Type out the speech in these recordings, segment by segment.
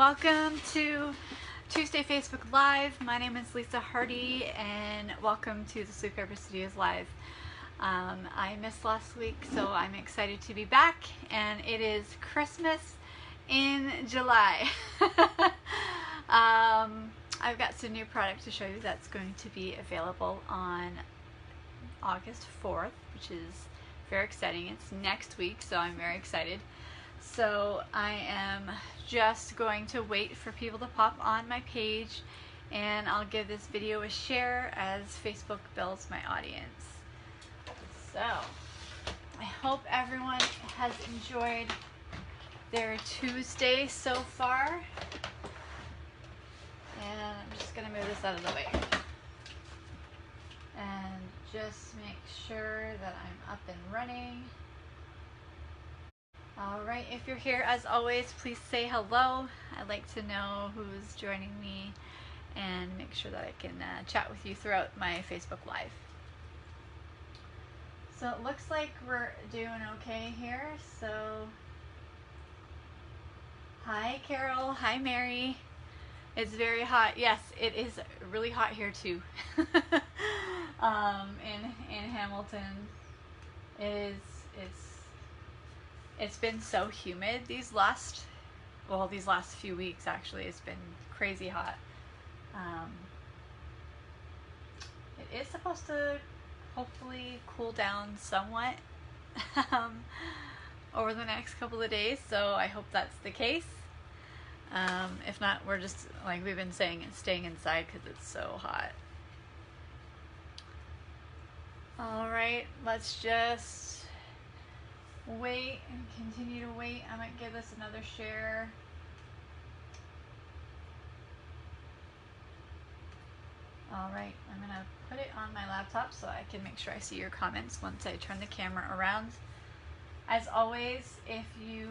Welcome to Tuesday Facebook Live. My name is Lisa Hardy and welcome to the Sleep Paper Studios Live. I missed last week, so I'm excited to be back, and it is Christmas in July. I've got some new product to show you that's going to be available on August 4th, which is very exciting. It's next week, so I'm very excited. So I am just going to wait for people to pop on my page, and I'll give this video a share as Facebook builds my audience. So I hope everyone has enjoyed their Tuesday so far. And I'm just going to move this out of the way. And just make sure that I'm up and running. Alright, if you're here, as always, please say hello. I'd like to know who's joining me and make sure that I can chat with you throughout my Facebook Live. So it looks like we're doing okay here. So, hi Carol, hi Mary. It's very hot. Yes, it is really hot here too. In Hamilton, it's been so humid these last few weeks. Actually, it's been crazy hot. It is supposed to hopefully cool down somewhat over the next couple of days, so I hope that's the case. If not, we're just, like we've been saying, staying inside because it's so hot. Alright, let's just wait and continue to wait. I might give this another share. Alright, I'm going to put it on my laptop so I can make sure I see your comments once I turn the camera around. As always, if you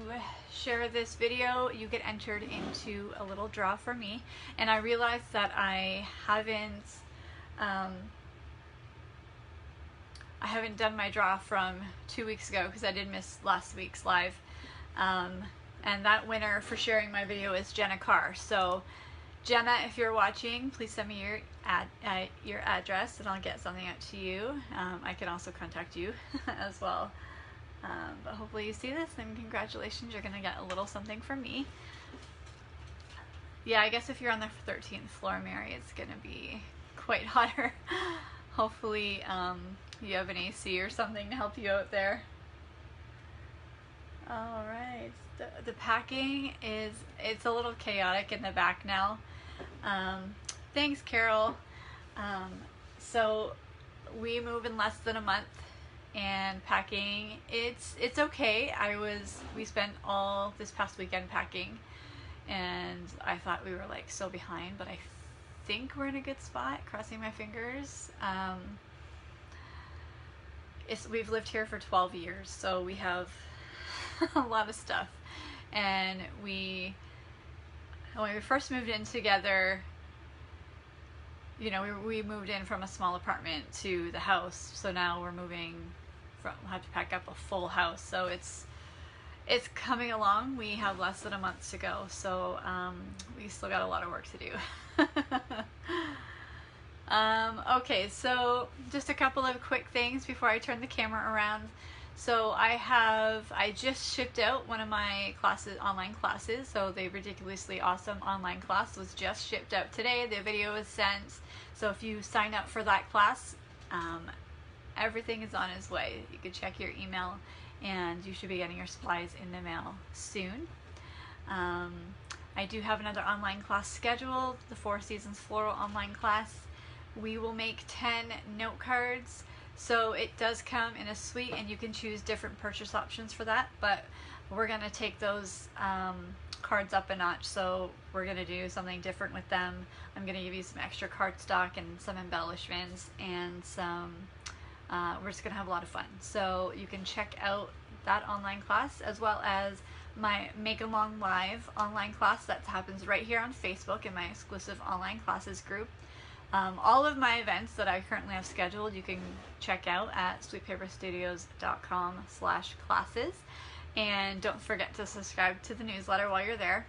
share this video, you get entered into a little draw for me. And I realized that I haven't done my draw from 2 weeks ago because I did miss last week's live. And that winner for sharing my video is Jenna Carr. So Jenna, if you're watching, please send me your address and I'll get something out to you. I can also contact you as well. But hopefully you see this, and congratulations, you're gonna get a little something from me. Yeah, I guess if you're on the 13th floor, Mary, it's gonna be quite hotter. Hopefully you have an AC or something to help you out there. Alright, the packing it's a little chaotic in the back now. Thanks, Carol. So we move in less than a month, and packing, it's okay. We spent all this past weekend packing, and I thought we were like so behind, but I think we're in a good spot, crossing my fingers. We've lived here for 12 years, so we have a lot of stuff. And when we first moved in together, you know, we moved in from a small apartment to the house, so now we'll have to pack up a full house. So it's coming along. We have less than a month to go, so we still got a lot of work to do. Okay, so just a couple of quick things before I turn the camera around. So I just shipped out one of my online classes. So the Ridiculously Awesome online class was just shipped out today. The video is sent. So if you sign up for that class, everything is on its way. You can check your email, and you should be getting your supplies in the mail soon. I do have another online class scheduled, the 4 Seasons Floral online class. We will make 10 note cards. So it does come in a suite, and you can choose different purchase options for that, but we're going to take those cards up a notch. So we're going to do something different with them. I'm going to give you some extra cardstock and some embellishments, and we're just going to have a lot of fun. So you can check out that online class, as well as my Make Along Live online class that happens right here on Facebook in my exclusive online classes group. All of my events that I currently have scheduled, you can check out at sweetpaperstudios.com/classes. And don't forget to subscribe to the newsletter while you're there.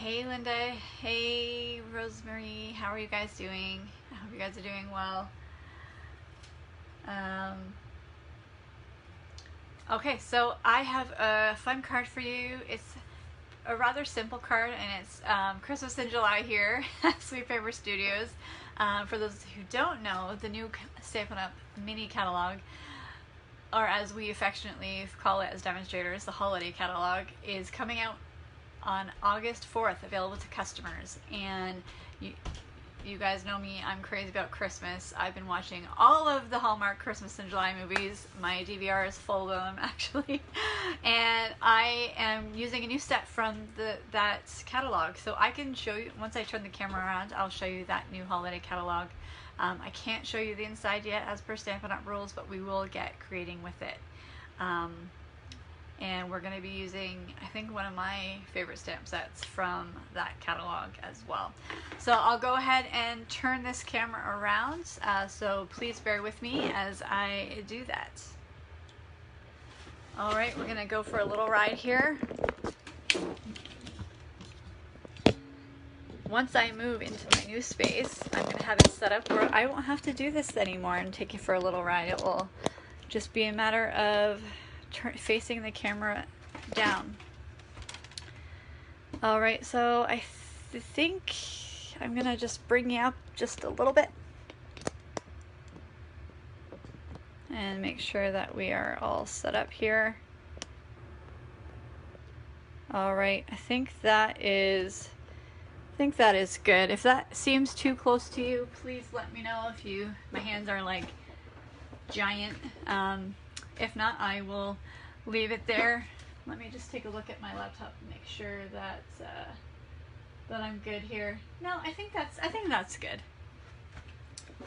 Hey Linda, hey Rosemary, how are you guys doing? I hope you guys are doing well. Okay, so I have a fun card for you. It's a rather simple card, and it's Christmas in July here at Sweet Paper Studios. For those who don't know, the new Stampin' Up! Mini catalog, or as we affectionately call it as demonstrators, the holiday catalog, is coming out on August 4th, available to customers. And you guys know me, I'm crazy about Christmas. I've been watching all of the Hallmark Christmas in July movies. My DVR is full of them, actually. And I am using a new set from that catalog. So I can show you, once I turn the camera around, I'll show you that new holiday catalog. I can't show you the inside yet as per Stampin' Up! Rules, but we will get creating with it. And we're going to be using, I think, one of my favorite stamp sets from that catalog as well. So I'll go ahead and turn this camera around, so please bear with me as I do that. Alright, we're going to go for a little ride here. Once I move into my new space, I'm going to have it set up where I won't have to do this anymore and take you for a little ride. It will just be a matter of facing the camera down. Alright, so I think I'm gonna just bring you up just a little bit and make sure that we are all set up here. Alright, I think that is good. If that seems too close to you, please let me know. My hands are like giant. If not, I will leave it there. Let me just take a look at my laptop and make sure that that I'm good here. No, I think that's good.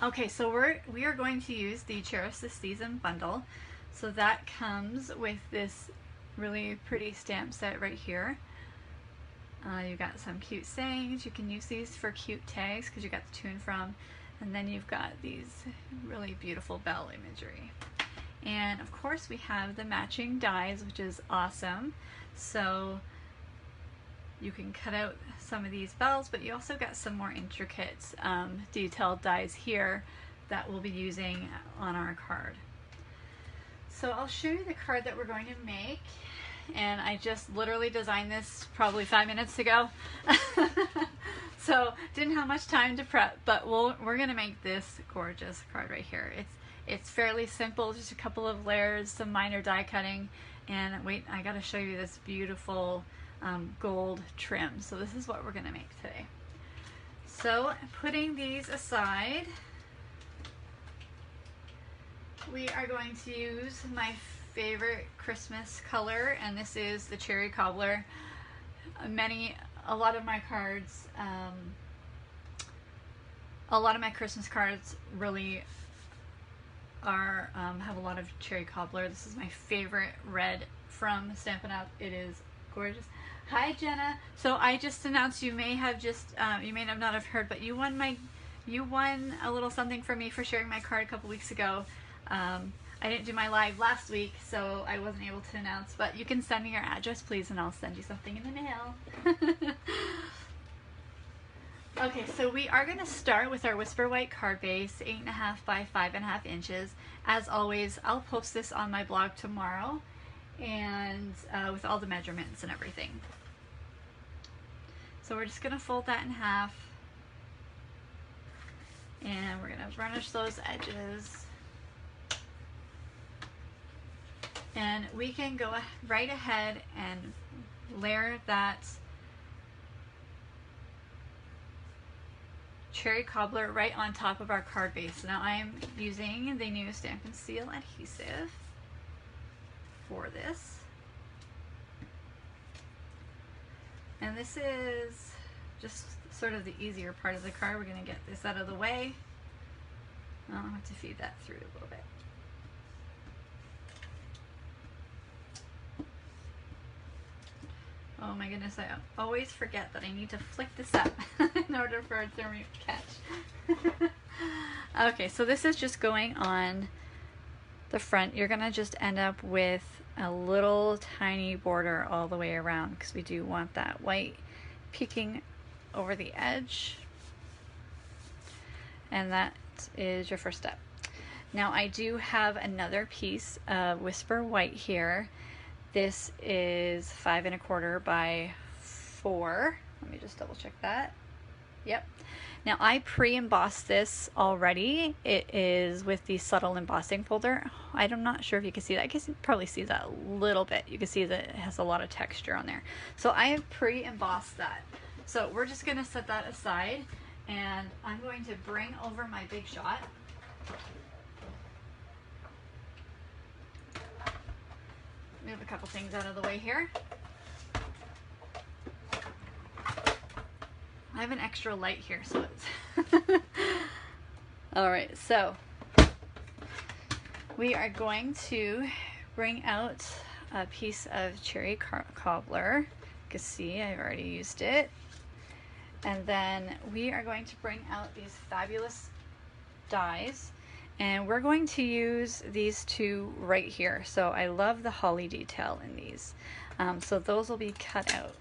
Okay, so we are going to use the Cherish This Season bundle. So that comes with this really pretty stamp set right here. You got some cute sayings. You can use these for cute tags because you got the to and from, and then you've got these really beautiful bell imagery. And of course we have the matching dies, which is awesome. So you can cut out some of these bells, but you also got some more intricate detailed dies here that we'll be using on our card. So I'll show you the card that we're going to make. And I just literally designed this probably 5 minutes ago. So didn't have much time to prep, but we're gonna make this gorgeous card right here. It's fairly simple, just a couple of layers, some minor die cutting, and wait, I gotta show you this beautiful gold trim. So this is what we're gonna make today. So putting these aside, we are going to use my favorite Christmas color, and this is the Cherry Cobbler. A lot of my cards, a lot of my Christmas cards really are have a lot of Cherry Cobbler. This is my favorite red from Stampin' Up! It is gorgeous. Hi Jenna. So I just announced, you may have not have heard, but you won a little something for me for sharing my card a couple weeks ago. I didn't do my live last week, so I wasn't able to announce, but you can send me your address, please, and I'll send you something in the mail. Okay, so we are going to start with our Whisper White card base, 8.5 by 5.5 inches. As always, I'll post this on my blog tomorrow, and with all the measurements and everything. So we're just going to fold that in half, and we're going to burnish those edges. And we can go right ahead and layer that Cherry Cobbler right on top of our card base. Now I'm using the new Stamp and Seal adhesive for this. And this is just sort of the easier part of the card. We're going to get this out of the way. I'll have to feed that through a little bit. Oh my goodness, I always forget that I need to flick this up in order for it to catch. Okay, so this is just going on the front. You're gonna just end up with a little tiny border all the way around because we do want that white peeking over the edge. And that is your first step. Now I do have another piece of Whisper White here. This is 5 1/4 by 4. Let me just double check that. Yep. Now I pre-embossed this already. It is with the subtle embossing folder. I'm not sure if you can see that. I guess you probably see that a little bit. You can see that it has a lot of texture on there. So I have pre-embossed that. So we're just going to set that aside, and I'm going to bring over my Big Shot. Move a couple things out of the way here. I have an extra light here, so it's all right. So we are going to bring out a piece of cherry cobbler. You can see I've already used it, and then we are going to bring out these fabulous dies. And we're going to use these two right here. So I love the holly detail in these. So those will be cut out,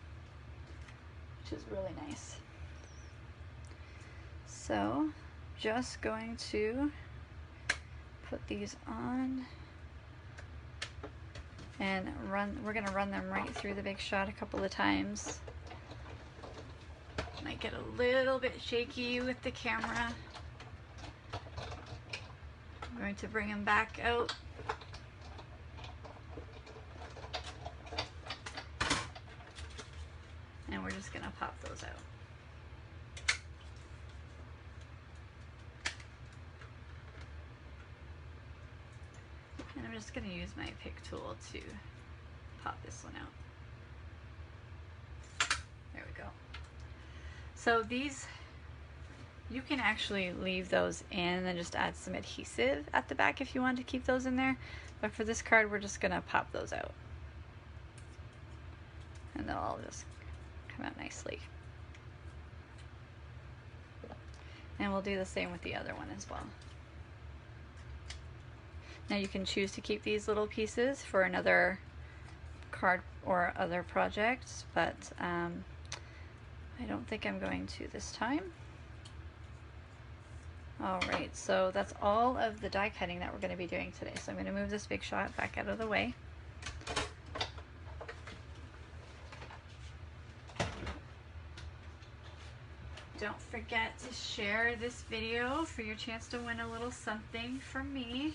which is really nice. So just going to put these on and we're going to run them right through the Big Shot a couple of times. Might get a little bit shaky with the camera. I'm going to bring them back out. And we're just going to pop those out. And I'm just going to use my pick tool to pop this one out. There we go. So these, you can actually leave those in and then just add some adhesive at the back if you want to keep those in there. But for this card, we're just going to pop those out. And they'll all just come out nicely. And we'll do the same with the other one as well. Now you can choose to keep these little pieces for another card or other project, but I don't think I'm going to this time. Alright, so that's all of the die cutting that we're going to be doing today. So I'm going to move this Big Shot back out of the way. Don't forget to share this video for your chance to win a little something from me.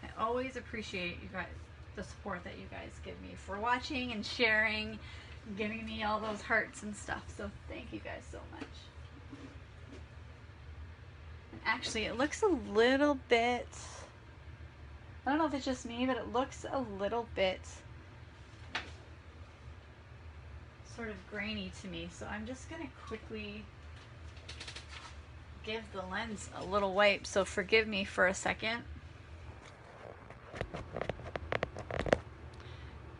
I always appreciate you guys, the support that you guys give me for watching and sharing, giving me all those hearts and stuff. So thank you guys so much. Actually, it looks a little bit, I don't know if it's just me, but it looks a little bit sort of grainy to me. So I'm just going to quickly give the lens a little wipe. So forgive me for a second.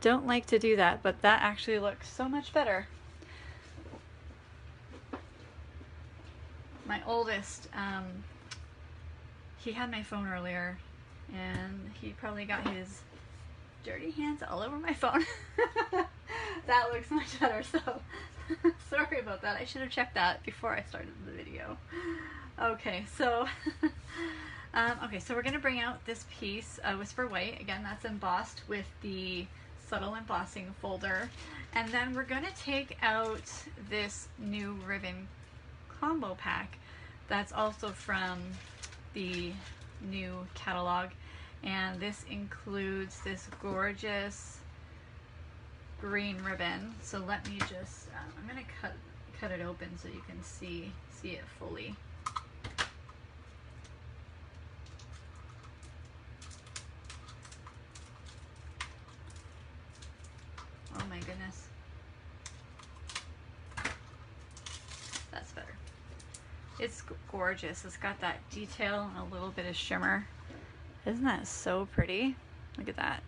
Don't like to do that, but that actually looks so much better. My oldest, he had my phone earlier, and he probably got his dirty hands all over my phone. That looks much better, so sorry about that. I should have checked that before I started the video. Okay, so okay, so we're going to bring out this piece, Whisper White. Again, that's embossed with the subtle embossing folder. And then we're going to take out this new ribbon combo pack that's also from the new catalog, and this includes this gorgeous green ribbon. So let me just I'm going to cut it open so you can see it fully. Oh my goodness, that's better. It's gorgeous. It's got that detail and a little bit of shimmer. Isn't that so pretty? Look at that.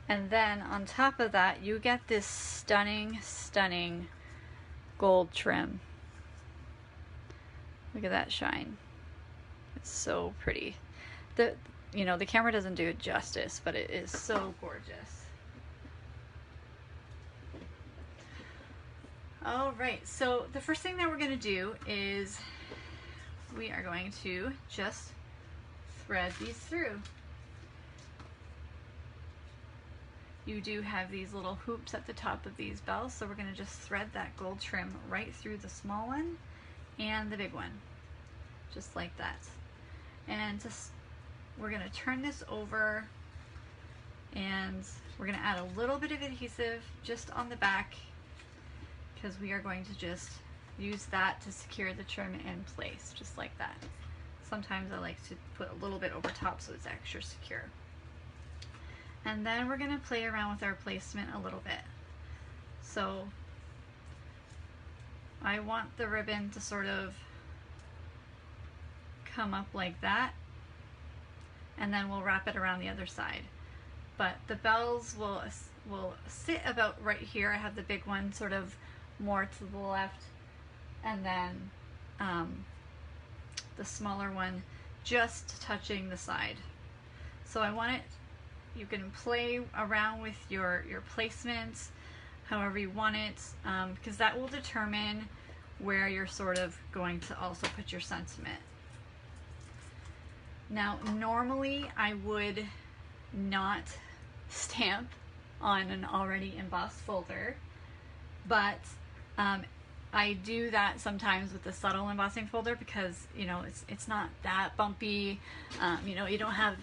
And then on top of that, you get this stunning, stunning gold trim. Look at that shine. It's so pretty. The camera doesn't do it justice, but it is so gorgeous. All right, so the first thing that we're going to do is we are going to just thread these through. You do have these little hoops at the top of these bells, so we're going to just thread that gold trim right through the small one and the big one, just like that. And just we're going to turn this over, and we're going to add a little bit of adhesive just on the back, because we are going to just use that to secure the trim in place, just like that. Sometimes I like to put a little bit over top so it's extra secure. And then we're going to play around with our placement a little bit. So I want the ribbon to sort of come up like that, and then we'll wrap it around the other side. But the bells will sit about right here. I have the big one sort of more to the left, and then the smaller one just touching the side. So I want it, you can play around with your placements however you want it, because that will determine where you're sort of going to also put your sentiment. Now normally I would not stamp on an already embossed folder, but I do that sometimes with the subtle embossing folder because, you know, it's not that bumpy. You know, you don't have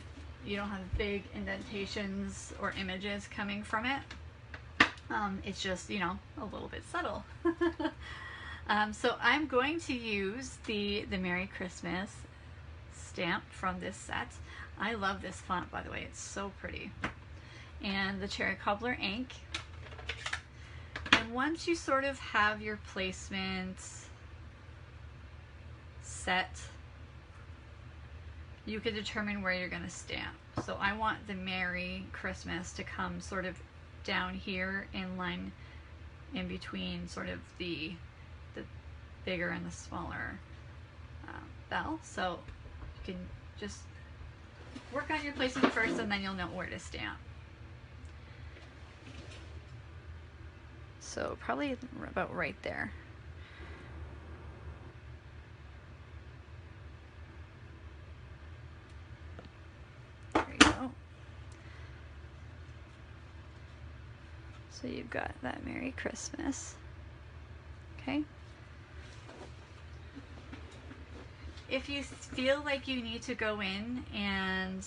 big indentations or images coming from it. It's just, you know, a little bit subtle. So I'm going to use the Merry Christmas stamp from this set. I love this font, by the way. It's so pretty. And the Cherry Cobbler ink. And once you sort of have your placements set, you can determine where you're going to stamp. So I want the Merry Christmas to come sort of down here in line in between sort of the bigger and the smaller bell. So you can just work on your placement first, and then you'll know where to stamp. So probably about right there. There you go. So you've got that Merry Christmas. Okay. If you feel like you need to go in and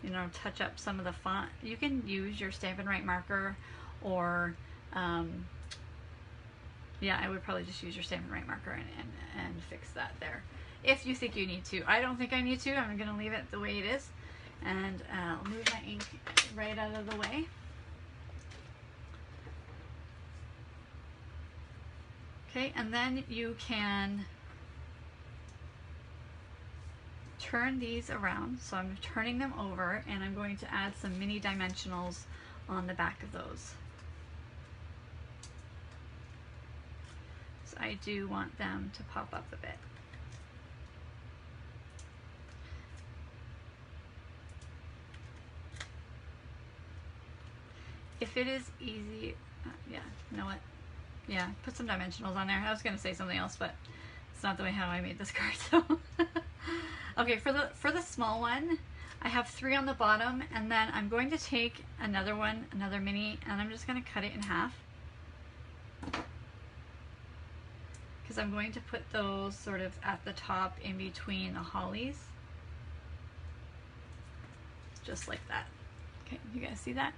you know, touch up some of the font, you can use your Stampin' Write marker, or yeah, I would probably just use your Stampin' Write marker and fix that there if you think you need to. I don't think I need to. I'm gonna leave it the way it is, and I'll move my ink right out of the way. Okay, and then you can turn these around. So I'm turning them over, and I'm going to add some mini dimensionals on the back of those. So I do want them to pop up a bit. If it is easy, yeah, you know what? Yeah, put some dimensionals on there. I was going to say something else, but it's not the way how I made this card. So, okay, for the small one, I have 3 on the bottom, and then I'm going to take another one, another mini, and I'm just going to cut it in half, because I'm going to put those sort of at the top in between the hollies, just like that. Okay, you guys see that?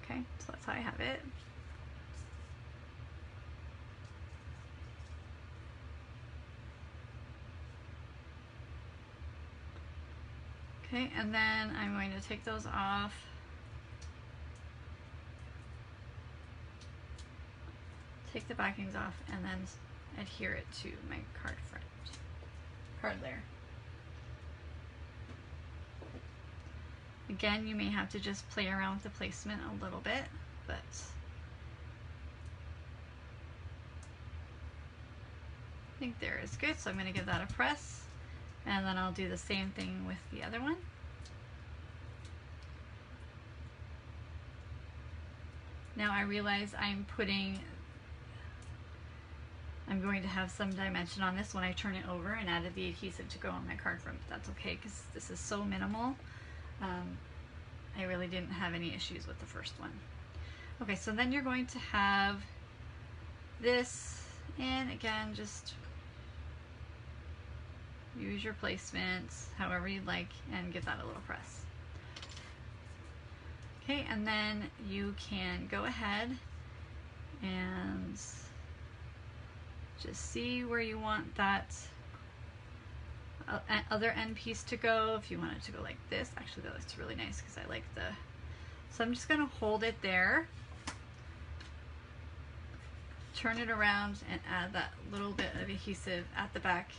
Okay, so that's how I have it. Okay, and then I'm going to take those off. Take the backings off, and then adhere it to my card layer. Again, you may have to just play around with the placement a little bit, but I think there is good. So I'm going to give that a press, and then I'll do the same thing with the other one. Now I realize I'm putting I'm going to have some dimension on this when I turn it over and added the adhesive to go on my card front. That's okay because this is so minimal. I really didn't have any issues with the first one. Okay, so then you're going to have this, and again, just use your placements however you'd like and give that a little press. Okay, and then you can go ahead and just see where you want that other end piece to go. If you want it to go like this, actually that looks really nice because I like the, so I'm just going to hold it there, turn it around and add that little bit of adhesive at the back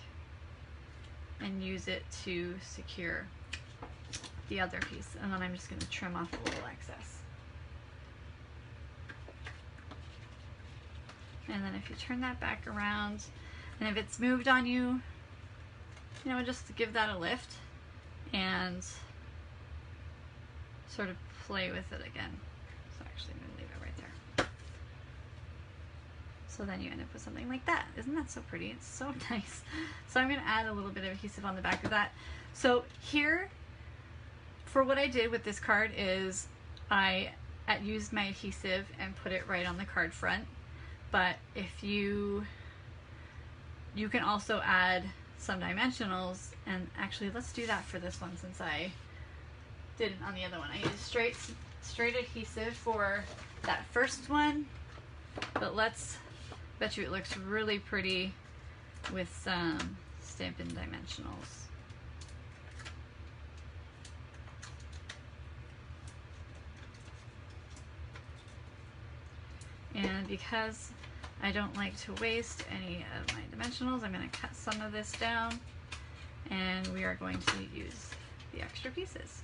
and use it to secure the other piece. And then I'm just going to trim off a little excess. And then if you turn that back around, and if it's moved on you, you know, just give that a lift and sort of play with it again. So actually I'm going to leave it right there. So then you end up with something like that. Isn't that so pretty? It's so nice. So I'm going to add a little bit of adhesive on the back of that. So here, for what I did with this card is I used my adhesive and put it right on the card front. But if you can also add some dimensionals, and actually let's do that for this one since I did it on the other one. I used straight adhesive for that first one, but bet you it looks really pretty with some Stampin' dimensionals. And because I don't like to waste any of my dimensionals, I'm going to cut some of this down and we are going to use the extra pieces.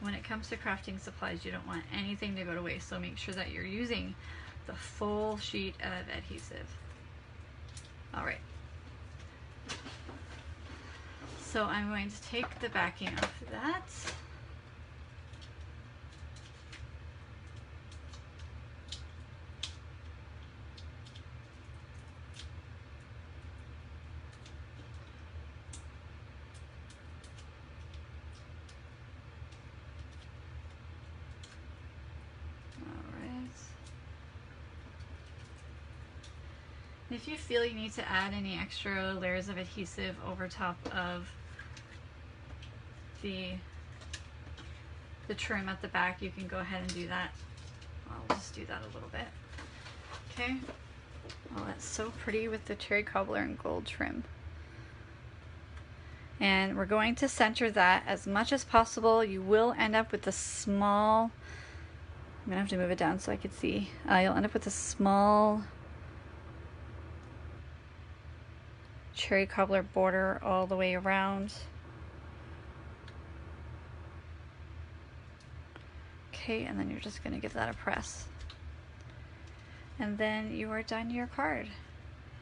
When it comes to crafting supplies, you don't want anything to go to waste, so make sure that you're using the full sheet of adhesive. All right. So I'm going to take the backing off of that. If you feel you need to add any extra layers of adhesive over top of the trim at the back, you can go ahead and do that. I'll just do that a little bit. Okay. Oh, that's so pretty with the cherry cobbler and gold trim. And we're going to center that as much as possible. You will end up with a small, I'm gonna have to move it down so I can see. You'll end up with a small cherry cobbler border all the way around. Okay, and then you're just gonna give that a press. And then you are done your card.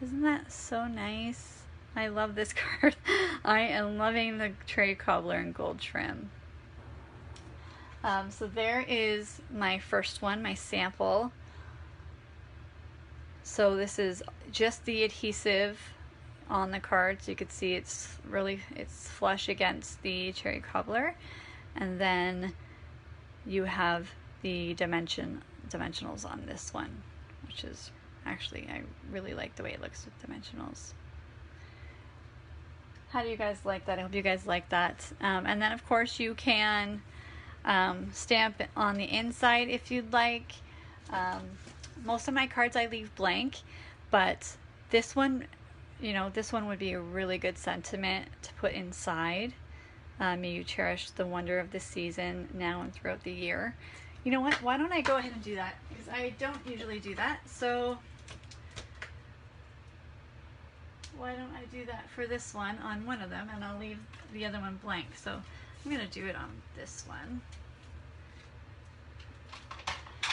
Isn't that so nice? I love this card. I am loving the cherry cobbler and gold trim. So there is my first one, my sample. So this is just the adhesive on the card, so you can see it's flush against the cherry cobbler, and then you have the dimensionals on this one, which is actually, I really like the way it looks with dimensionals. How do you guys like that? I hope you guys like that. And then of course you can stamp it on the inside if you'd like. Most of my cards I leave blank, but this one, you know, this one would be a really good sentiment to put inside. May you cherish the wonder of this season now and throughout the year. You know what? Why don't I go ahead and do that? Because I don't usually do that. So why don't I do that for this one on one of them, and I'll leave the other one blank. So I'm going to do it on this one.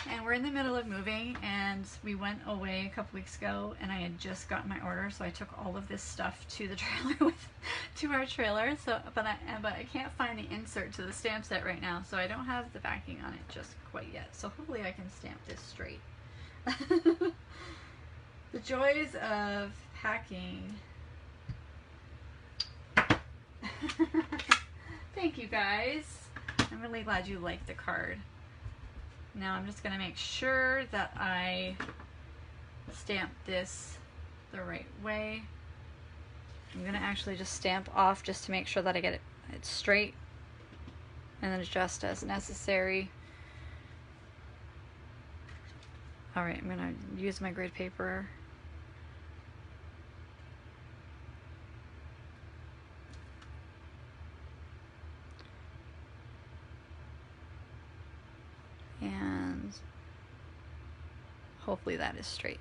And we're in the middle of moving, and we went away a couple weeks ago, and I had just gotten my order, so I took all of this stuff to the trailer to our trailer. So, but I can't find the insert to the stamp set right now, so I don't have the backing on it just quite yet. So hopefully I can stamp this straight. The joys of packing. Thank you guys. I'm really glad you liked the card. Now I'm just going to make sure that I stamp this the right way. I'm going to actually just stamp off just to make sure that I get it straight, and then adjust as necessary. Alright, I'm going to use my grid paper. And hopefully that is straight.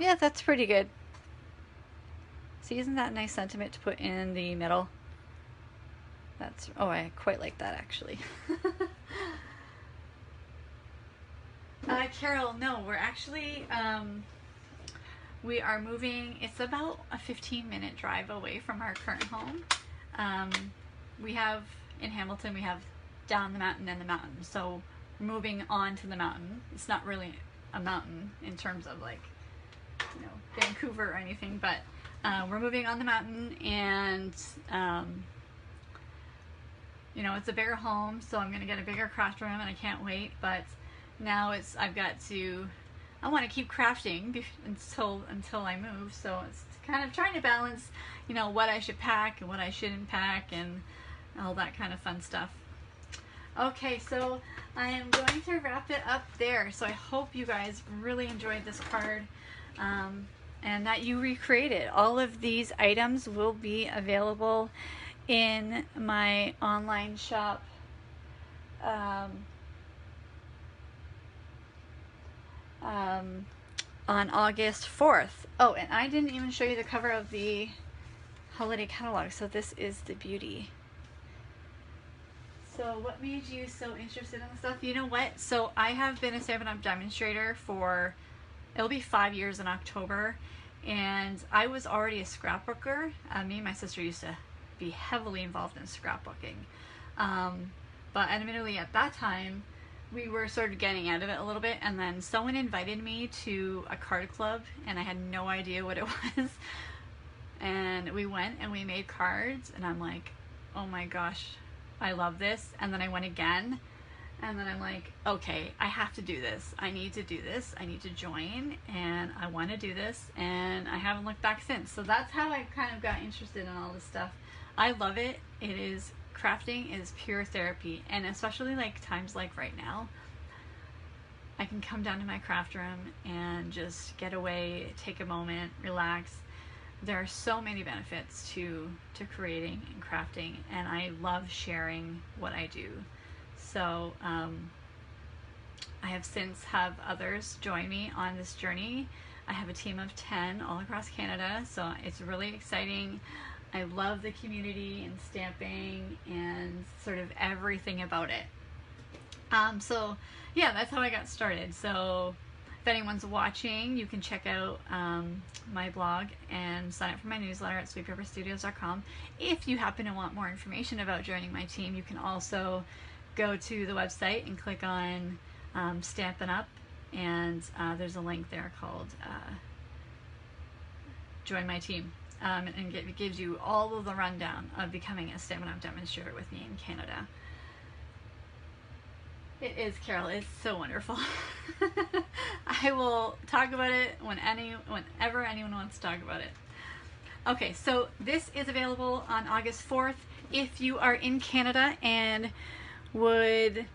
Yeah, that's pretty good. See, isn't that a nice sentiment to put in the middle? That's, oh, I quite like that actually. Carol, no, we're actually, we are moving. It's about a 15-minute drive away from our current home. We have, in Hamilton, we have down the mountain and the mountain. So we're moving on to the mountain. It's not really a mountain in terms of like, you know, Vancouver or anything, but we're moving on the mountain, and you know, it's a bigger home, so I'm gonna get a bigger craft room, and I can't wait. But now I want to keep crafting until I move. So it's kind of trying to balance, you know, what I should pack and what I shouldn't pack, and all that kind of fun stuff. Okay, so I am going to wrap it up there. So I hope you guys really enjoyed this card. And that you recreate it. All of these items will be available in my online shop on August 4th. Oh, and I didn't even show you the cover of the holiday catalog, so this is the beauty. So what made you so interested in the stuff? You know what? So I have been a Stampin' Up! Demonstrator for, it'll be 5 years in October, and I was already a scrapbooker. Me and my sister used to be heavily involved in scrapbooking. But admittedly at that time, we were sort of getting out of it a little bit, and then someone invited me to a card club, and I had no idea what it was. And we went and we made cards, and I'm like, oh my gosh, I love this. And then I went again, and then I'm like, okay, I have to do this. I need to do this. I need to join, and I want to do this, and I haven't looked back since. So that's how I kind of got interested in all this stuff. I love it. It is, crafting is pure therapy, and especially like times like right now, I can come down to my craft room and just get away, take a moment, relax. There are so many benefits to creating and crafting, and I love sharing what I do. So I have since have others join me on this journey. I have a team of 10 all across Canada, so it's really exciting. I love the community and stamping and sort of everything about it. So yeah, that's how I got started. So if anyone's watching, you can check out my blog and sign up for my newsletter at sweetpepperstudios.com. If you happen to want more information about joining my team, you can also go to the website and click on Stampin' Up! And there's a link there called Join My Team. And it gives you all of the rundown of becoming a Stampin' Up! Demonstrator with me in Canada. It is, Carol. It's so wonderful. I will talk about it whenever anyone wants to talk about it. Okay, so this is available on August 4th. If you are in Canada and would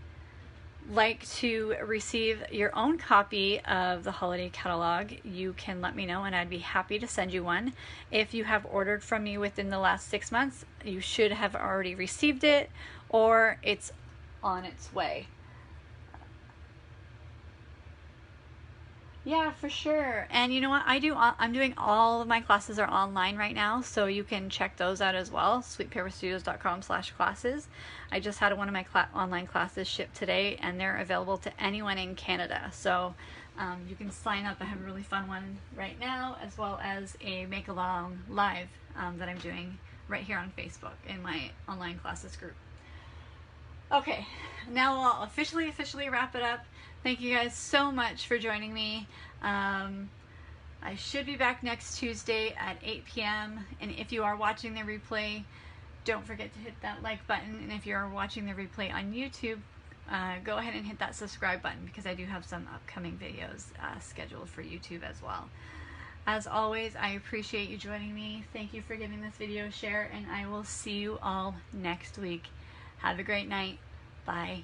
like to receive your own copy of the holiday catalog, you can let me know and I'd be happy to send you one. If you have ordered from me within the last 6 months, you should have already received it, or it's on its way. Yeah, for sure. And you know what? I'm doing all of my classes are online right now, so you can check those out as well. sweetpepperstudios.com/classes. I just had one of my online classes shipped today, and they're available to anyone in Canada. So you can sign up. I have a really fun one right now, as well as a make-along live that I'm doing right here on Facebook in my online classes group. Okay, now I'll officially wrap it up. Thank you guys so much for joining me. I should be back next Tuesday at 8 p.m. And if you are watching the replay, don't forget to hit that like button. And if you're watching the replay on YouTube, go ahead and hit that subscribe button, because I do have some upcoming videos scheduled for YouTube as well. As always, I appreciate you joining me. Thank you for giving this video a share, and I will see you all next week. Have a great night. Bye.